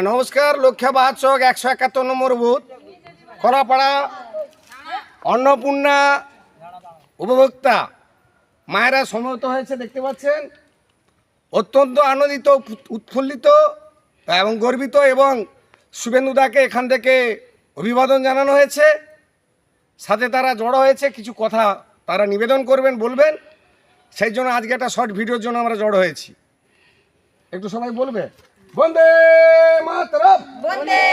নমস্কার। লক্ষ্যাবাচক 171 নম্বর বুথ খোলাপাড়া অন্নপূর্ণা উপভোক্তা মায়েরা সমবেত হয়েছে, দেখতে পাচ্ছেন। অত্যন্ত আনন্দিত, উৎফুল্লিত এবং গর্বিত, এবং শুভেন্দুদাকে এখান থেকে অভিবাদন জানানো হয়েছে। সাথে তারা জড়ো হয়েছে, কিছু কথা তারা নিবেদন করবেন, বলবেন। সেই জন্য আজকে একটা শর্ট ভিডিওর জন্য আমরা জড়ো হয়েছি। একটু সবাই বলবে বন্দে মাতরম, বন্দে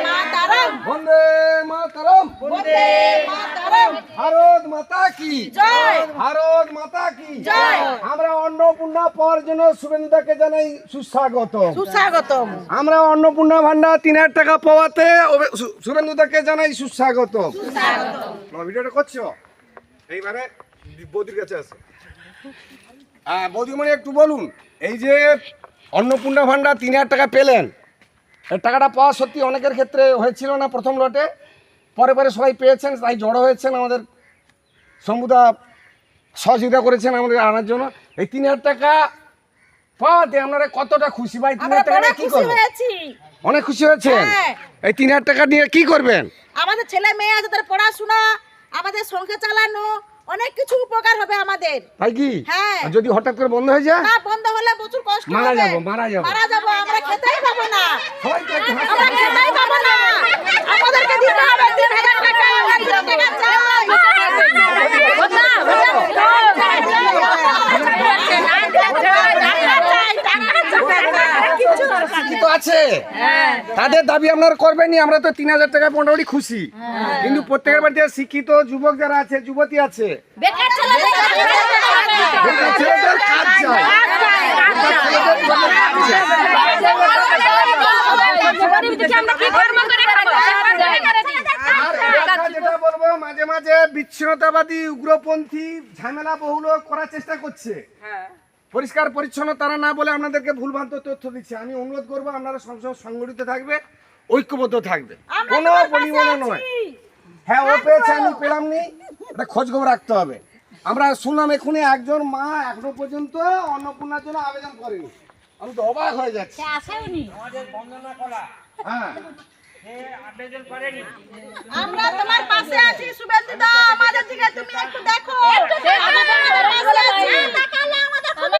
মাতরম, বন্দে মাতরম, বন্দে মাতরম, ভারত মাতা কি জয়, ভারত মাতা কি জয়। আমরা অন্নপূর্ণা পাওয়ার জন্য শুভেন্দুদাকে জানাই সুস্বাগতম। সুস্বাগতম। আমরা অন্নপূর্ণা ভান্ডার 3000 টাকা পাওয়াতে শুভেন্দুদাকে জানাই সুস্বাগতম। ভিডিওটা করছো এইবারে বৌদির কাছে আছে। বৌদিমণি একটু বলুন, এই যে অন্নপূর্ণা ভান্ডার 3000 টাকা পেলেন, এই টাকাটা পাওয়া সত্যি অনেকের ক্ষেত্রে হয়েছিল না প্রথম লটে, পরে পরে সবাই পেয়েছেন, তাই জড়ো হয়েছেন। আমাদের শম্ভুদা সহযোগিতা করেছেন আমাদের আনার জন্য। এই 3000 টাকা পাওয়াতে আপনারা কতটা খুশি? ভাই 3000 টাকা নিয়ে কি করবেন? অনেক খুশি হয়েছেন। এই 3000 টাকা নিয়ে কি করবেন? আমাদের ছেলে মেয়ে আছে, তাদের পড়াশোনা, আমাদের সংসার চালানো, অনেক কিছু উপকার হবে আমাদের। তাই কি? হ্যাঁ। আর যদি হঠাৎ করে বন্ধ হয়ে যায়? না, বন্ধ হলে প্রচুর কষ্ট হবে। মারা যাব। মারা যাব, আমরা খেতেই পাবো না। সবাই তো একটু হাসি। আমরা খেতেই পাবো না। আমাদেরকে দিতে হবে 3000 টাকা। আমরা 3000 টাকা চাই। শিক্ষিত আছে, তাদের দাবি আপনারা করবেনই। আমরা তো 3000 টাকা মোটামুটি খুশি, কিন্তু প্রত্যেকের বাড়িতে শিক্ষিত যুবক যারা আছে, যুবতী আছে, বেকার ছেলেদের কাজ চাই। যেটা বলবো, মাঝে মাঝে বিচ্ছিন্নতাবাদী উগ্রপন্থী ঝামেলা বহুল করার চেষ্টা করছে। পরিষ্কার পরিচ্ছন্ন তারা না বলে আপনাদেরকে ভুলভ্রান্ত তথ্য দিচ্ছে। আমি অনুরোধ করবো আপনারা সবসময় সংগঠিত থাকবে, ঐক্যবদ্ধ থাকবে, কোনো বলিমনা নয়। হ্যাঁ, ও পেয়েছে, আমি পেলাম নি, এটা খোঁজ খবর রাখতে হবে। আমরা শুনলাম এখনই একজন মা এখনো পর্যন্ত অন্নপূর্ণার জন্য আবেদন করেনি। আমি তো অবাক হয়ে যাচ্ছি। হ্যাঁ, আমরা তোমার পাশে আছি শুভেন্দুদা, আমাদের দিকে তুমি একটু দেখো।